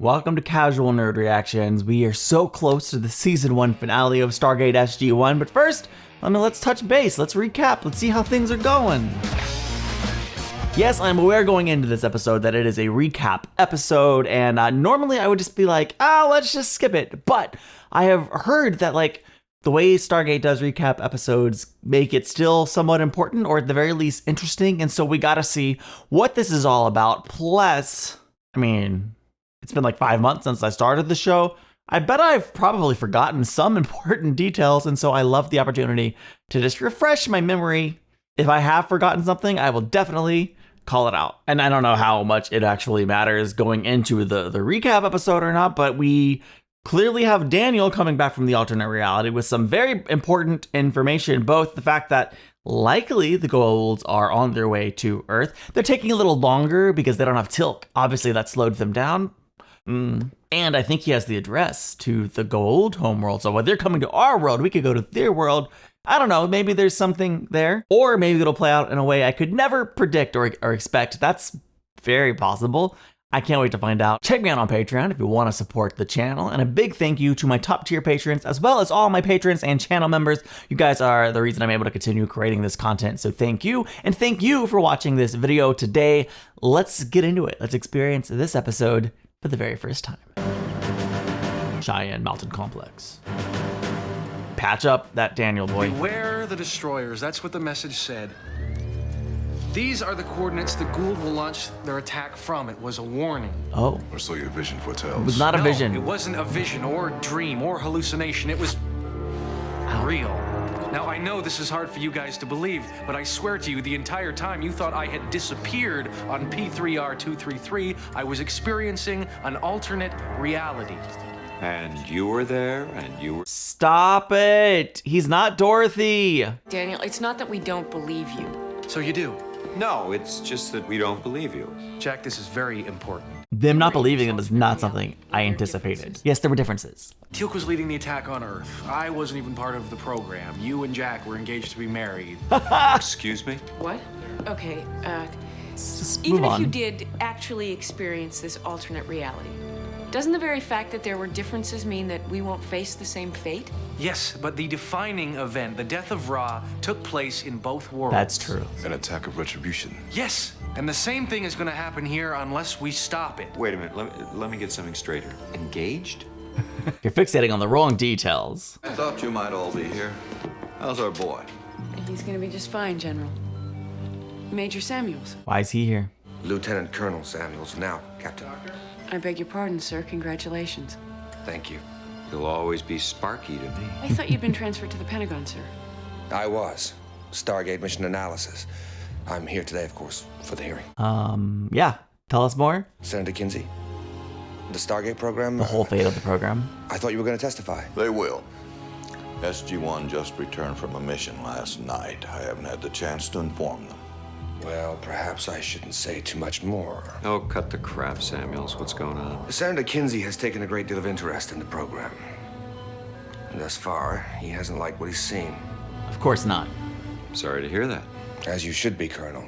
Welcome to Casual Nerd Reactions. We are so close to the Season 1 finale of Stargate SG-1, but first, let's touch base, let's recap, let's see how things are going. Yes, I'm aware going into this episode that it is a recap episode, and normally I would just be like, let's just skip it, but I have heard that, the way Stargate does recap episodes make it still somewhat important, or at the very least interesting, and so we gotta see what this is all about. Plus, it's been 5 months since I started the show. I bet I've probably forgotten some important details, and so I love the opportunity to just refresh my memory. If I have forgotten something, I will definitely call it out. And I don't know how much it actually matters going into the recap episode or not, but we clearly have Daniel coming back from the alternate reality with some very important information, both the fact that likely the Goa'ulds are on their way to Earth. They're taking a little longer because they don't have Tilk. Obviously, that slowed them down. And I think he has the address to the Goa'uld homeworld. So when they're coming to our world, we could go to their world. I don't know, maybe there's something there. Or maybe it'll play out in a way I could never predict or expect. That's very possible. I can't wait to find out. Check me out on Patreon if you want to support the channel. And a big thank you to my top tier patrons, as well as all my patrons and channel members. You guys are the reason I'm able to continue creating this content. So thank you. And thank you for watching this video today. Let's get into it. Let's experience this episode for the very first time. Cheyenne Mountain Complex. Patch up that Daniel boy. Beware the destroyers. That's what the message said. These are the coordinates the Goa'uld will launch their attack from. It was a warning. Oh. Or so your vision foretells. It was not a vision. It wasn't a vision or dream or hallucination. It was real. Now, I know this is hard for you guys to believe, but I swear to you, the entire time you thought I had disappeared on P3R233, I was experiencing an alternate reality. And you were there, and you were... Stop it! He's not Dorothy! Daniel, it's not that we don't believe you. So you do? No, it's just that we don't believe you. Jack, this is very important. Them not believing him is not something I anticipated. Yes, there were differences. Teal'c was leading the attack on Earth. I wasn't even part of the program. You and Jack were engaged to be married. Excuse me? What? Okay, Just even move if you on. did actually experience this alternate reality, doesn't the very fact that there were differences mean that we won't face the same fate? Yes, but the defining event, the death of Ra, took place in both worlds. That's true. An attack of retribution. Yes, and the same thing is going to happen here unless we stop it. Wait a minute, let me get something straight here. Engaged? You're fixating on the wrong details. I thought you might all be here. How's our boy? He's gonna be just fine, General. Major Samuels. Why is he here? Lieutenant Colonel Samuels, now, Captain. I beg your pardon, sir. Congratulations. Thank you. You'll always be Sparky to me. I thought you'd been transferred to the Pentagon, sir. I was. Stargate mission analysis. I'm here today, of course, for the hearing. Yeah. Tell us more. Senator Kinsey, the Stargate program? The whole fate of the program. I thought you were going to testify. They will. SG-1 just returned from a mission last night. I haven't had the chance to inform them. Well, perhaps I shouldn't say too much more. Oh, cut the crap, Samuels. What's going on? Senator Kinsey has taken a great deal of interest in the program. And thus far, he hasn't liked what he's seen. Of course not. Sorry to hear that. As you should be, Colonel.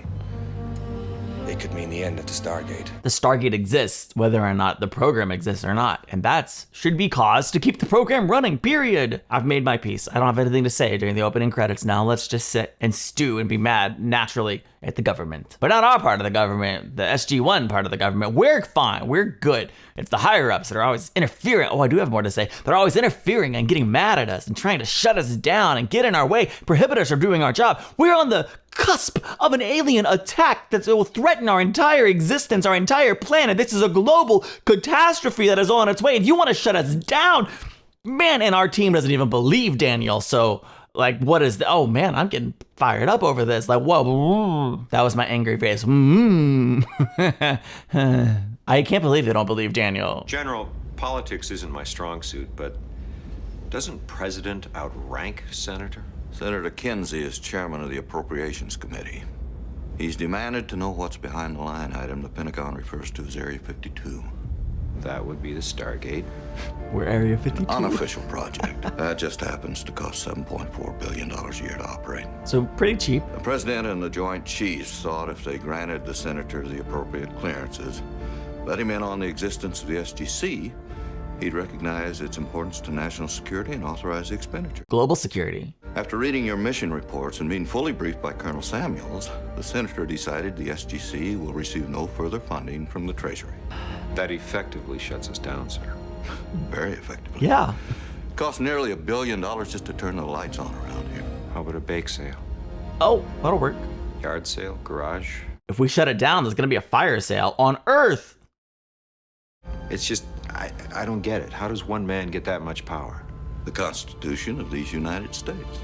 It could mean the end of the Stargate. The Stargate exists, whether or not the program exists or not, and that should be cause to keep the program running, period. I've made my peace. I don't have anything to say during the opening credits now. Let's just sit and stew and be mad, naturally, at the government. But not our part of the government, the SG-1 part of the government. We're fine, we're good. It's the higher-ups that are always interfering. Oh, I do have more to say. They're always interfering and getting mad at us and trying to shut us down and get in our way, prohibit us from doing our job. We're on the cusp of an alien attack that will threaten our entire existence, our entire planet. This is a global catastrophe that is on its way. If you want to shut us down, man, and our team doesn't even believe Daniel, so what is the, oh man, I'm getting fired up over this. Whoa, that was my angry face. I can't believe they don't believe Daniel. General, politics isn't my strong suit, but doesn't President outrank Senator? Senator Kinsey is chairman of the Appropriations Committee. He's demanded to know what's behind the line item the Pentagon refers to as Area 52. That would be the Stargate. We're Area 52. Unofficial project. That just happens to cost $7.4 billion a year to operate. So pretty cheap. The President and the Joint Chiefs thought if they granted the Senator the appropriate clearances, Let him in on the existence of the SGC, he'd recognize its importance to national security and authorize the expenditure. Global security. After reading your mission reports and being fully briefed by Colonel Samuels, the senator decided the SGC will receive no further funding from the Treasury. That effectively shuts us down, sir. Very effectively. Yeah. Costs nearly $1 billion just to turn the lights on around here. How about a bake sale? Oh, that'll work. Yard sale? Garage? If we shut it down, there's gonna be a fire sale on Earth. It's just, I don't get it. How does one man get that much power? The Constitution of these United States.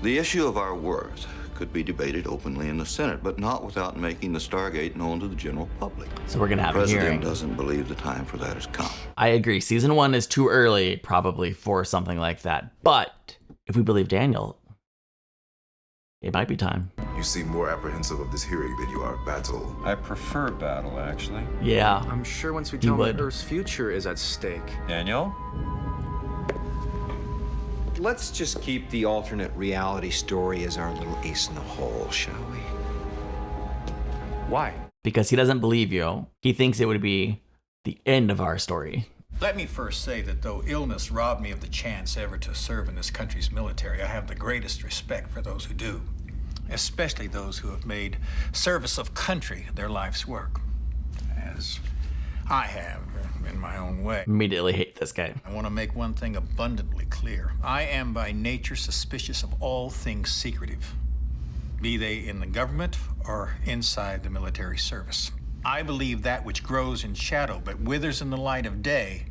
The issue of our worth could be debated openly in the Senate, but not without making the Stargate known to the general public. So we're gonna have the a hearing. President doesn't believe the time for that has come. I agree. Season 1 is too early, probably, for something like that. But if we believe Daniel, it might be time. You seem more apprehensive of this hearing than you are of battle. I prefer battle, actually. Yeah. I'm sure once we You tell them would. that Earth's future is at stake. Daniel? Let's just keep the alternate reality story as our little ace in the hole, shall we? Why? Because he doesn't believe you. He thinks it would be the end of our story. Let me first say that though illness robbed me of the chance ever to serve in this country's military, I have the greatest respect for those who do, especially those who have made service of country their life's work, as I have in my own way. Immediately hate this guy. I want to make one thing abundantly clear. I am by nature suspicious of all things secretive, be they in the government or inside the military service. I believe that which grows in shadow but withers in the light of day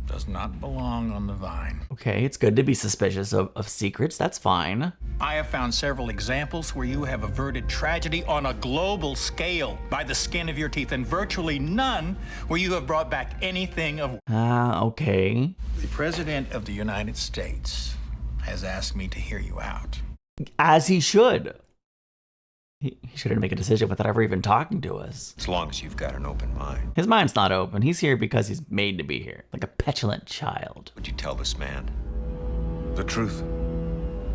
does not belong on the vine. Okay, it's good to be suspicious of secrets. That's fine. I have found several examples where you have averted tragedy on a global scale by the skin of your teeth, and virtually none where you have brought back anything of. Okay. The President of the United States has asked me to hear you out. As he should. He shouldn't make a decision without ever even talking to us. As long as you've got an open mind. His mind's not open. He's here because he's made to be here, like a petulant child. Would you tell this man? The truth.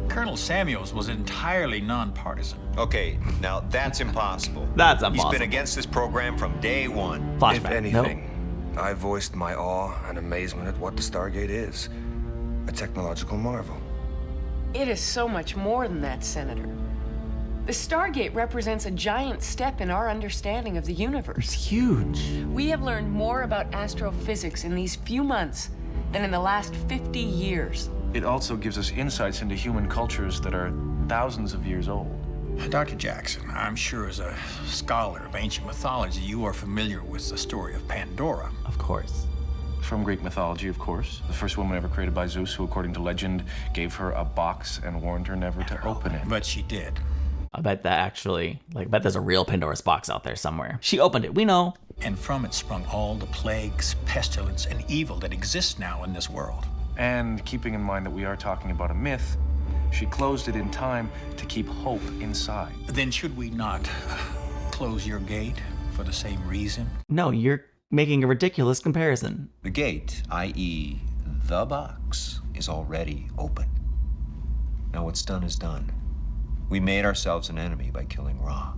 Colonel Samuels was entirely nonpartisan. Okay, now that's impossible. That's He's impossible. been against this program from day one. Flashback. If anything, I voiced my awe and amazement at what the Stargate is. A technological marvel. It is so much more than that, Senator. The Stargate represents a giant step in our understanding of the It's universe. huge. We have learned more about astrophysics in these few months than in the last 50 years. It also gives us insights into human cultures that are thousands of years old. Dr. Jackson, I'm sure as a scholar of ancient mythology, you are familiar with the story of Pandora. Of course. From Greek mythology, of course. The first woman ever created by Zeus, who, according to legend, gave her a box and warned her never to open it. But she did. I bet that actually, I bet there's a real Pandora's box out there somewhere. She opened it, we know. And from it sprung all the plagues, pestilence, and evil that exists now in this world. And keeping in mind that we are talking about a myth, she closed it in time to keep hope inside. Then should we not close your gate for the same reason? No, you're making a ridiculous comparison. The gate, i.e. the box, is already open. Now what's done is done. We made ourselves an enemy by killing Ra.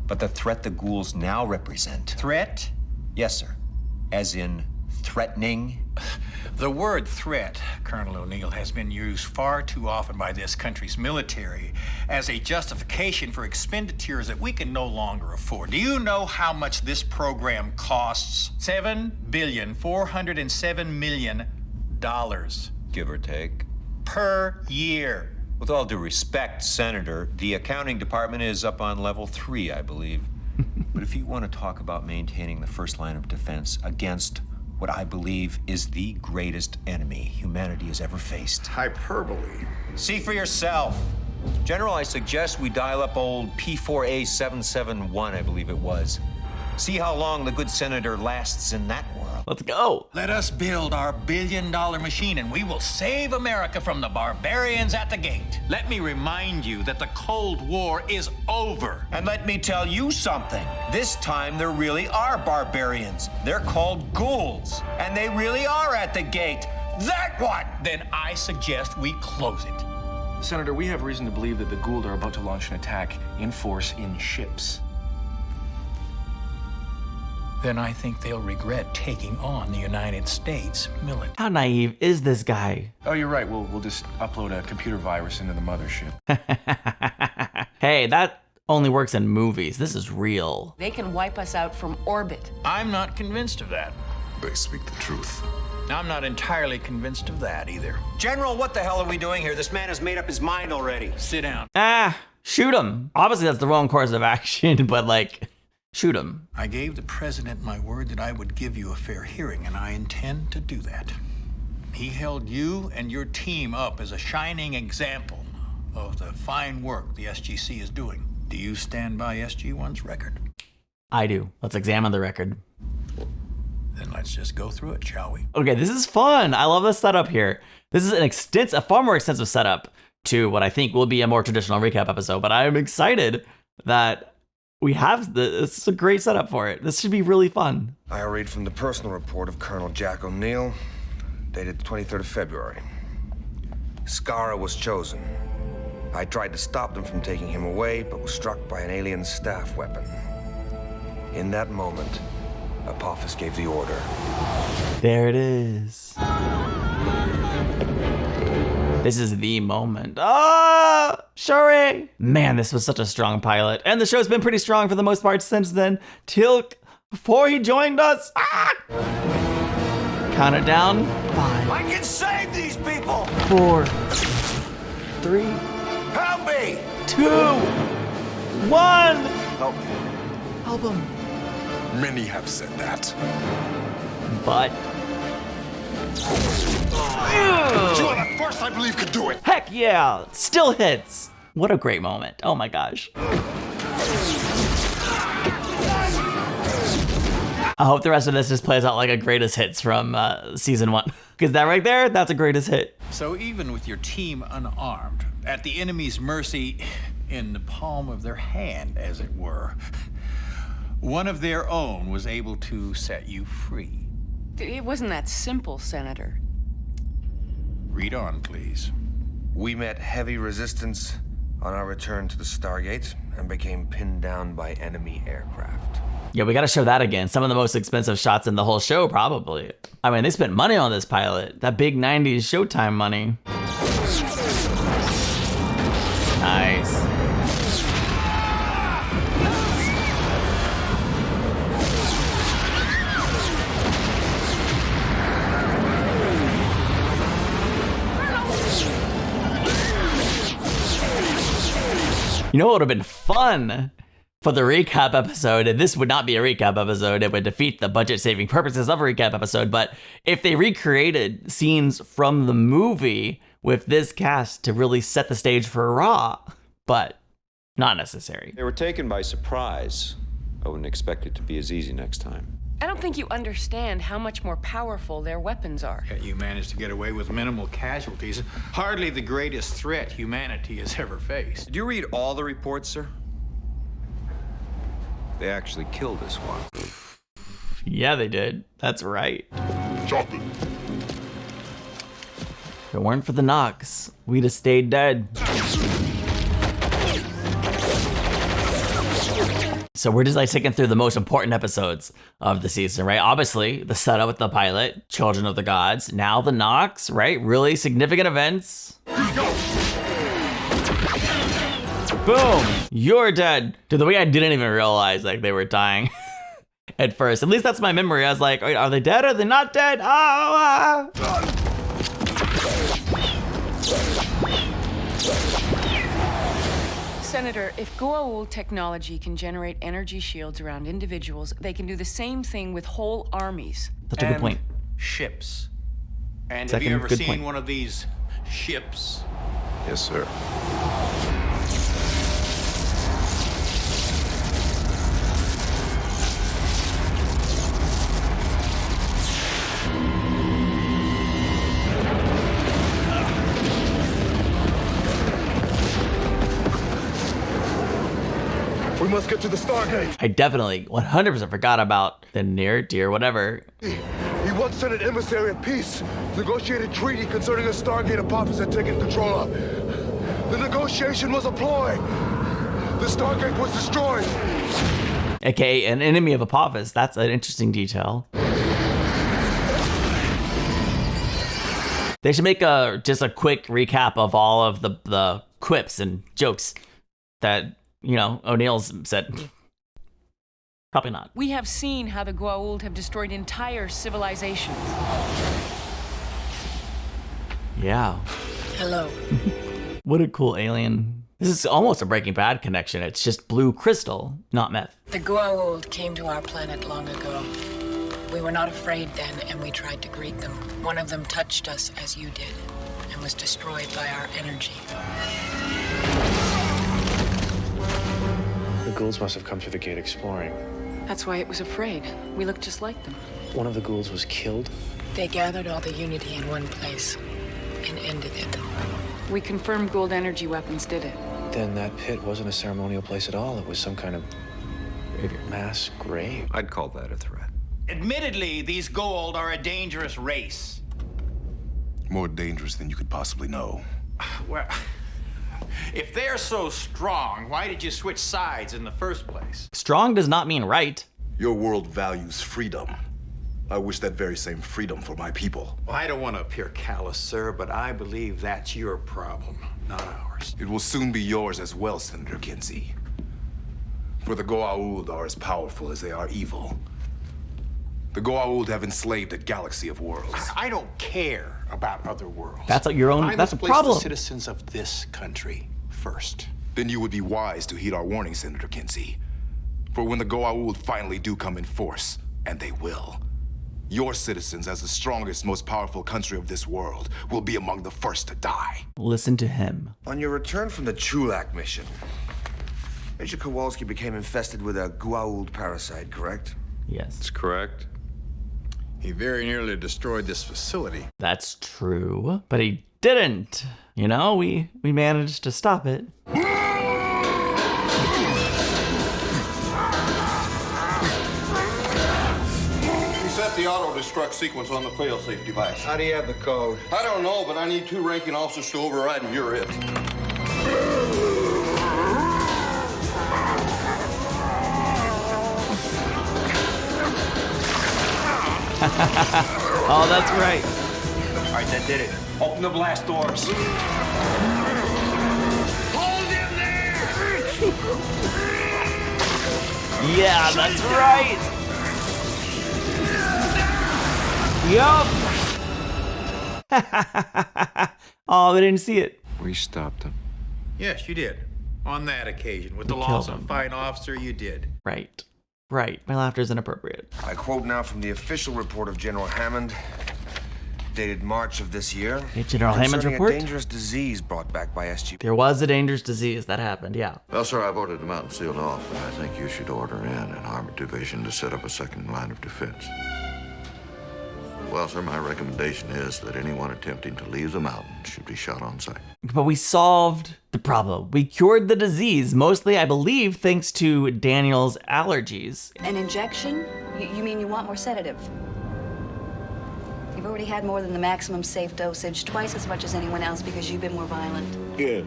But the threat the ghouls now represent... Threat? Yes, sir. As in threatening. The word threat, Colonel O'Neill, has been used far too often by this country's military as a justification for expenditures that we can no longer afford. Do you know how much this program costs? $7,407,000,000. Give or take. Per year. With all due respect, Senator, the accounting department is up on level 3, I believe. But if you want to talk about maintaining the first line of defense against what I believe is the greatest enemy humanity has ever faced. Hyperbole. See for yourself. General, I suggest we dial up old P4A771, I believe it was. See how long the good senator lasts in that world. Let's go. Let us build our billion-dollar machine and we will save America from the barbarians at the gate. Let me remind you that the Cold War is over. And let me tell you something. This time there really are barbarians. They're called ghouls. And they really are at the gate. That what? Then I suggest we close it. Senator, we have reason to believe that the Gould are about to launch an attack in force in ships. then I think they'll regret taking on the United States military. How naive is this guy? Oh, you're right. We'll just upload a computer virus into the mothership. Hey, that only works in movies. This is real. They can wipe us out from orbit. I'm not convinced of that. They speak the truth. I'm not entirely convinced of that either. General, what the hell are we doing here? This man has made up his mind already. Sit down. Shoot him. Obviously, that's the wrong course of action, but like, shoot him. I gave the president my word that I would give you a fair hearing, and I intend to do that. He held you and your team up as a shining example of the fine work the SGC is doing. Do you stand by SG-1's record? I do. Let's examine the record. Then let's just go through it, shall we? Okay, this is fun. I love the setup here. This is a far more extensive setup to what I think will be a more traditional recap episode, but I'm excited that we have this. This is a great setup for it. This should be really fun. I'll read from the personal report of Colonel Jack O'Neill, dated the 23rd of February. Skara was chosen. I tried to stop them from taking him away, but was struck by an alien staff weapon. In that moment, Apophis gave the order. There it is. This is the moment. Ah, Shuri! Man, this was such a strong pilot. And the show's been pretty strong for the most part since then. Till before he joined us. Ah! Count it down. 5. I can save these people! 4. 3. Help me! 2. 1. Help me. Help him. Many have said that. But You are the first I believe could do it. heck yeah, still hits. What a great moment. Oh my gosh. I hope the rest of this just plays out like a greatest hits from season 1. Because that right there, that's a greatest hit. So even with your team unarmed, at the enemy's mercy, in the palm of their hand, as it were, one of their own was able to set you free. It wasn't that simple, Senator. Read on, please. We met heavy resistance on our return to the Stargate and became pinned down by enemy aircraft. Yeah, we gotta show that again. Some of the most expensive shots in the whole show, probably. I mean, they spent money on this pilot. That big 90s Showtime money. Nice. You know what would have been fun for the recap episode, and this would not be a recap episode, it would defeat the budget-saving purposes of a recap episode, but if they recreated scenes from the movie with this cast to really set the stage for Raw, but not necessary. They were taken by surprise. I wouldn't expect it to be as easy next time. I don't think you understand how much more powerful their weapons are. Yet you managed to get away with minimal casualties. Hardly the greatest threat humanity has ever faced. Did you read all the reports, sir? They actually killed this one. Yeah, they did. That's right. Chocolate. If it weren't for the Nox, we'd have stayed dead. So we're just like taking through the most important episodes of the season, right? Obviously, the setup with the pilot, Children of the Gods, now the Nox, right? Really significant events. Boom, you're dead. Dude, the way I didn't even realize like they were dying at first. At least that's my memory. I was like, wait, are they dead? Are they not dead? Senator, if Goa'uld technology can generate energy shields around individuals, they can do the same thing with whole armies. Such a good point. Ships. And Second, have you ever good seen point. one of these ships? Yes, sir. We must get to the Stargate. I definitely 100% forgot about the near dear whatever. He once sent an emissary of peace, negotiated treaty concerning a Stargate Apophis had taken control of. The negotiation was a ploy. The Stargate was destroyed. aka an enemy of Apophis. That's an interesting detail. They should make just a quick recap of all of the quips and jokes that, you know, O'Neill's said. Probably not. We have seen how the Goa'uld have destroyed entire civilizations. Yeah. Hello. What a cool alien. This is almost a Breaking Bad connection. It's just blue crystal, not meth. The Goa'uld came to our planet long ago. We were not afraid then, and we tried to greet them. One of them touched us as you did, and was destroyed by our energy. The ghouls must have come through the gate exploring. That's why it was afraid. We looked just like them. One of the ghouls was killed. They gathered all the unity in one place and ended it. We confirmed Goa'uld energy weapons did it. Then that pit wasn't a ceremonial place at all. It was some kind of mass grave. I'd call that a threat. Admittedly, these Goa'uld are a dangerous race. More dangerous than you could possibly know. Well, if they're so strong, why did you switch sides in the first place? Strong does not mean right. Your world values freedom. I wish that very same freedom for my people. Well, I don't want to appear callous, sir, but I believe that's your problem, not ours. It will soon be yours as well, Senator Kinsey. For the Goa'uld are as powerful as they are evil. The Goa'uld have enslaved a galaxy of worlds. I don't care about other worlds. That's your own. I That's a must place problem. the citizens of this country first. Then you would be wise to heed our warning, Senator Kinsey. For when the Goa'uld finally do come in force, and they will, your citizens, as the strongest, most powerful country of this world, will be among the first to die. Listen to him. On your return from the Chulak mission, Major Kowalski became infested with a Goa'uld parasite, correct? Yes. That's correct. He very nearly destroyed this facility. That's true, but he didn't. You know, we managed to stop it. Set the auto-destruct sequence on the fail-safe device. How do you have the code? I don't know, but I need 2 ranking officers to override, and you're it. Oh, that's right. All right, that did it. Open the blast doors. Hold him there! Yeah, that's right. Yup. Oh, they didn't see it. We stopped them. Yes, you did. On that occasion, with the We loss killed of a him. fine officer, you did. Right. Right. My laughter is inappropriate. I quote now from the official report of General Hammond, dated March of this year. Okay, General Hammond's concerning report? a dangerous disease brought back by SG. There was a dangerous disease that happened, yeah. Well, sir, I've ordered them out and sealed off, but I think you should order in an armored division to set up a second line of defense. Well, sir, my recommendation is that anyone attempting to leave the mountain should be shot on sight. But we solved the problem. We cured the disease, mostly, I believe, thanks to Daniel's allergies. An injection? You mean you want more sedative? You've already had more than the maximum safe dosage, twice as much as anyone else because you've been more violent. Yes.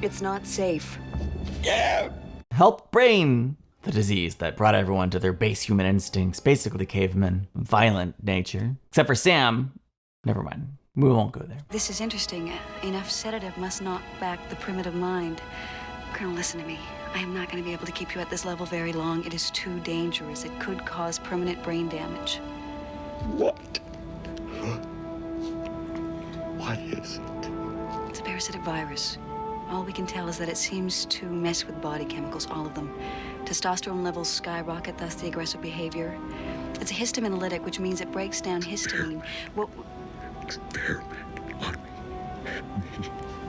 It's not safe. Help brain the disease that brought everyone to their base human instincts, basically cavemen, violent nature. Except for Sam. Never mind. We won't go there. This is interesting. Enough sedative must knock back the primitive mind. Colonel, listen to me. I am not going to be able to keep you at this level very long. It is too dangerous. It could cause permanent brain damage. What? What is it? It's a parasitic virus. All we can tell is that it seems to mess with body chemicals, all of them. Testosterone levels skyrocket, thus the aggressive behavior. It's a histaminolytic, which means it breaks down histamine. What? Experiment on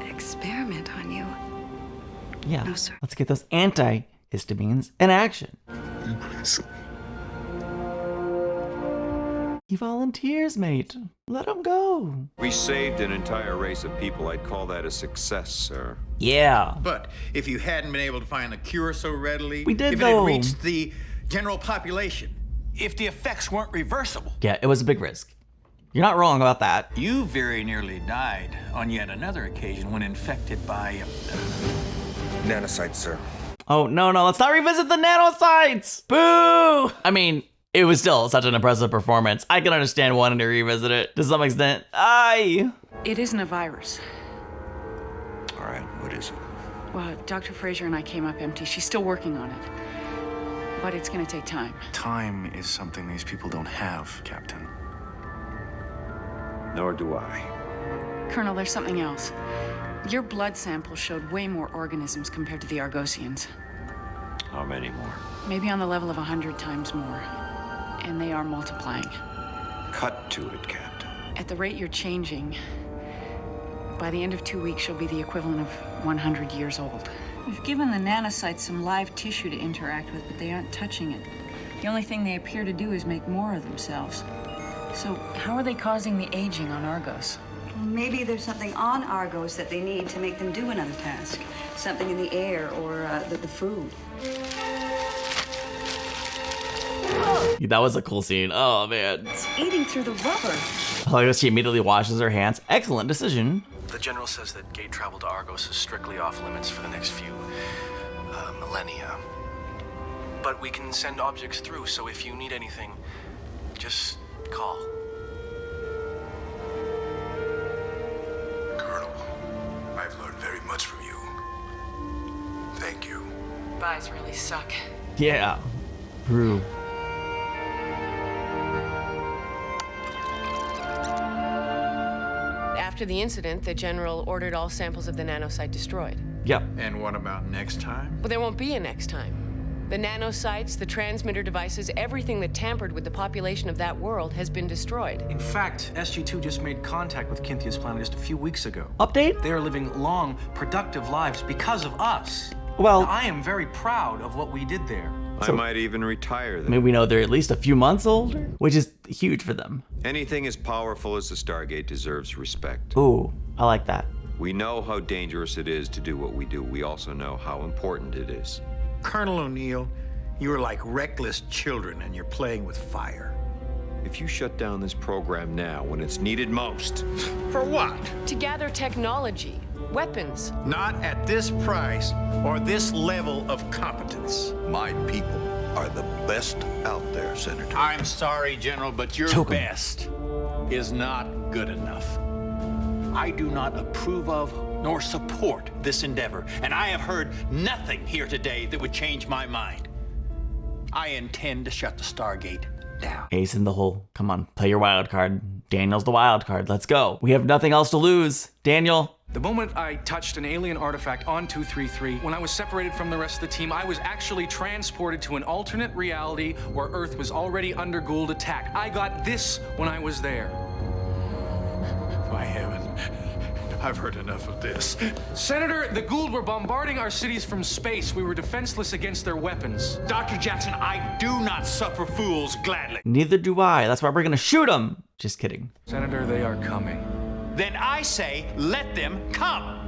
me. Experiment on you? Yeah. No, sir. Let's get those antihistamines in action. Listen. He volunteers, mate. Let him go. We saved an entire race of people. I'd call that a success, sir. Yeah. But if you hadn't been able to find a cure so readily, We did, if it though. had reached the general population, if the effects weren't reversible, Yeah, it was a big risk. You're not wrong about that. you very nearly died on yet another occasion when infected by Nanocytes, sir. Oh, no, let's not revisit the nanosites! Boo! I mean, it was still such an impressive performance. I can understand wanting to revisit it to some extent. Aye! It isn't a virus. All right, what is it? Well, Dr. Fraser and I came up empty. She's still working on it. But it's gonna take time. Time is something these people don't have, Captain. Nor do I. Colonel, there's something else. Your blood sample showed way more organisms compared to the Argosians. How many more? Maybe on the level of 100 times more. And they are multiplying. Cut to it, Captain. At the rate you're changing, by the end of 2 weeks, you'll be the equivalent of 100 years old. We've given the nanocytes some live tissue to interact with, but they aren't touching it. The only thing they appear to do is make more of themselves. So how are they causing the aging on Argos? Maybe there's something on Argos that they need to make them do another task. Something in the air or the food. That was a cool scene. Oh, man. It's eating through the rubber. I guess she immediately washes her hands. Excellent decision. The General says that gate travel to Argos is strictly off limits for the next few millennia. But we can send objects through, so if you need anything, just call. Colonel, I've learned very much from you. Thank you. Buys really suck. Yeah. Brew. After the incident, the General ordered all samples of the nanosite destroyed. Yep. And what about next time? But there won't be a next time. The nanosites, the transmitter devices, everything that tampered with the population of that world has been destroyed. In fact, SG-2 just made contact with Cynthia's planet just a few weeks ago. Update? They are living long, productive lives because of us. Well, Now, I am very proud of what we did there. I might even retire I them. mean, we know they're at least a few months older, which is huge for them. Anything as powerful as the Stargate deserves respect. Ooh, I like that. We know how dangerous it is to do what we do. We also know how important it is. Colonel O'Neill, you are like reckless children and you're playing with fire. If you shut down this program now when it's needed most. For what? To gather technology, weapons. Not at this price or this level of competence. My people are the best out there, Senator. I'm sorry, General, but your Choke 'em. best is not good enough. I do not approve of nor support this endeavor, and I have heard nothing here today that would change my mind. I intend to shut the Stargate down. Ace in the hole. Come on, play your wild card. Daniel's the wild card. Let's go. We have nothing else to lose. Daniel. The moment I touched an alien artifact on 233, when I was separated from the rest of the team, I was actually transported to an alternate reality where Earth was already under Gould attack. I got this when I was there. My heaven, I've heard enough of this. Senator, the Gould were bombarding our cities from space. We were defenseless against their weapons. Dr. Jackson, I do not suffer fools gladly. Neither do I. That's why we're gonna shoot him. Just kidding. Senator, they are coming. Then I say, let them come.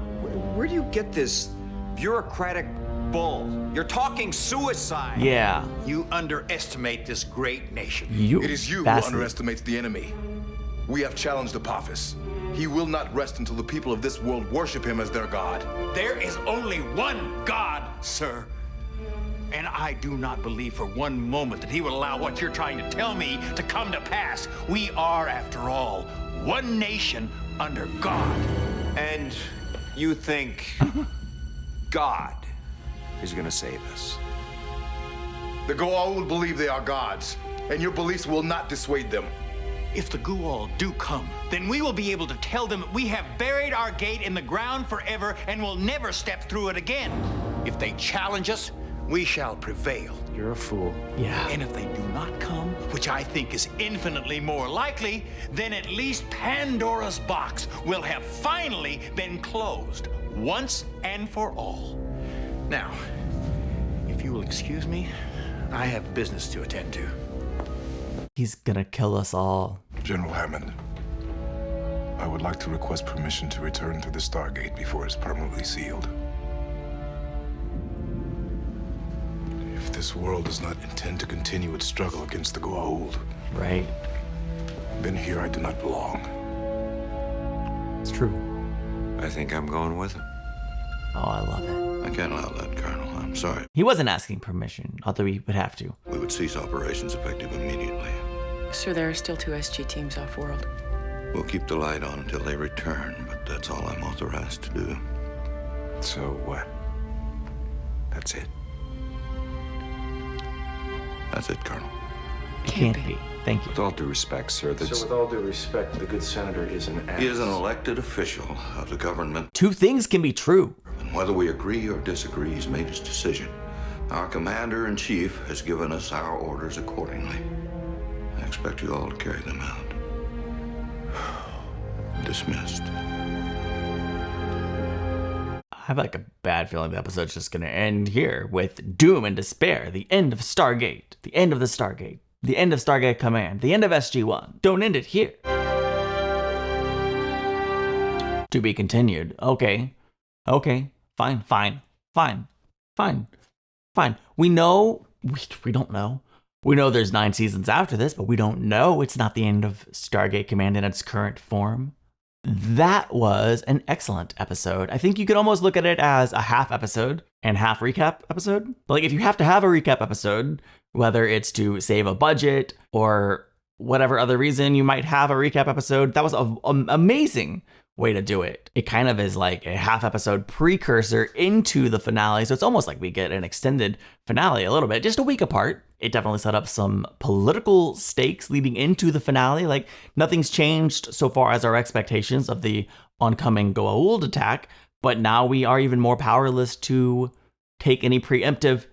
Where do you get this bureaucratic bull? You're talking suicide. Yeah. You underestimate this great nation. You. It is you who vastly. underestimates the enemy. We have challenged Apophis. He will not rest until the people of this world worship him as their god. There is only one God, sir. And I do not believe for one moment that he would allow what you're trying to tell me to come to pass. We are, after all, one nation under God. And you think God is gonna save us? The Goa'uld believe they are gods, and your beliefs will not dissuade them. If the Goa'uld do come, then we will be able to tell them we have buried our gate in the ground forever and will never step through it again. If they challenge us, we shall prevail. You're a fool. Yeah. And if they do not come, which I think is infinitely more likely, then at least Pandora's box will have finally been closed once and for all. Now, if you will excuse me, I have business to attend to. He's gonna kill us all. General Hammond, I would like to request permission to return to the Stargate before it's permanently sealed. If this world does not intend to continue its struggle against the Goa'uld, Right. then here I do not belong. It's true. I think I'm going with him. Oh, I love it. I can't allow that, Colonel. I'm sorry. He wasn't asking permission, although he would have to. We would cease operations effective immediately. Sir, there are still 2 SG teams off-world. We'll keep the light on until they return, but that's all I'm authorized to do. So what? That's it? That's it, Colonel. It can't be. Thank you. With all due respect, sir, that's... So with all due respect, the good senator is an ass. He is an elected official of the government. Two things can be true. And whether we agree or disagree, he's made his decision. Our commander-in-chief has given us our orders accordingly. I expect you all to carry them out. Dismissed. I have like a bad feeling the episode's just gonna end here with doom and despair. The end of Stargate. The end of the Stargate. The end of Stargate Command. The end of SG-1. Don't end it here. To be continued. Okay. Okay. Fine. We know... We don't know. We know there's 9 seasons after this, but we don't know. It's not the end of Stargate Command in its current form. That was an excellent episode. I think you could almost look at it as a half episode and half recap episode. But like if you have to have a recap episode, whether it's to save a budget or whatever other reason you might have a recap episode, that was an amazing way to do it. It kind of is like a half episode precursor into the finale. So it's almost like we get an extended finale a little bit, just a week apart. It definitely set up some political stakes leading into the finale. Like nothing's changed so far as our expectations of the oncoming Goa'uld attack, but now we are even more powerless to take any preemptive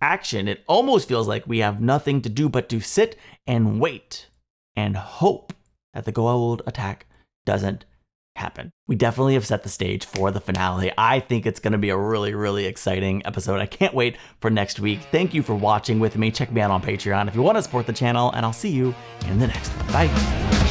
action. It almost feels like we have nothing to do but to sit and wait and hope that the Goa'uld attack doesn't happen. We definitely have set the stage for the finale. I think it's going to be a really, really exciting episode. I can't wait for next week. Thank you for watching with me. Check me out on Patreon if you want to support the channel, and I'll see you in the next one. Bye.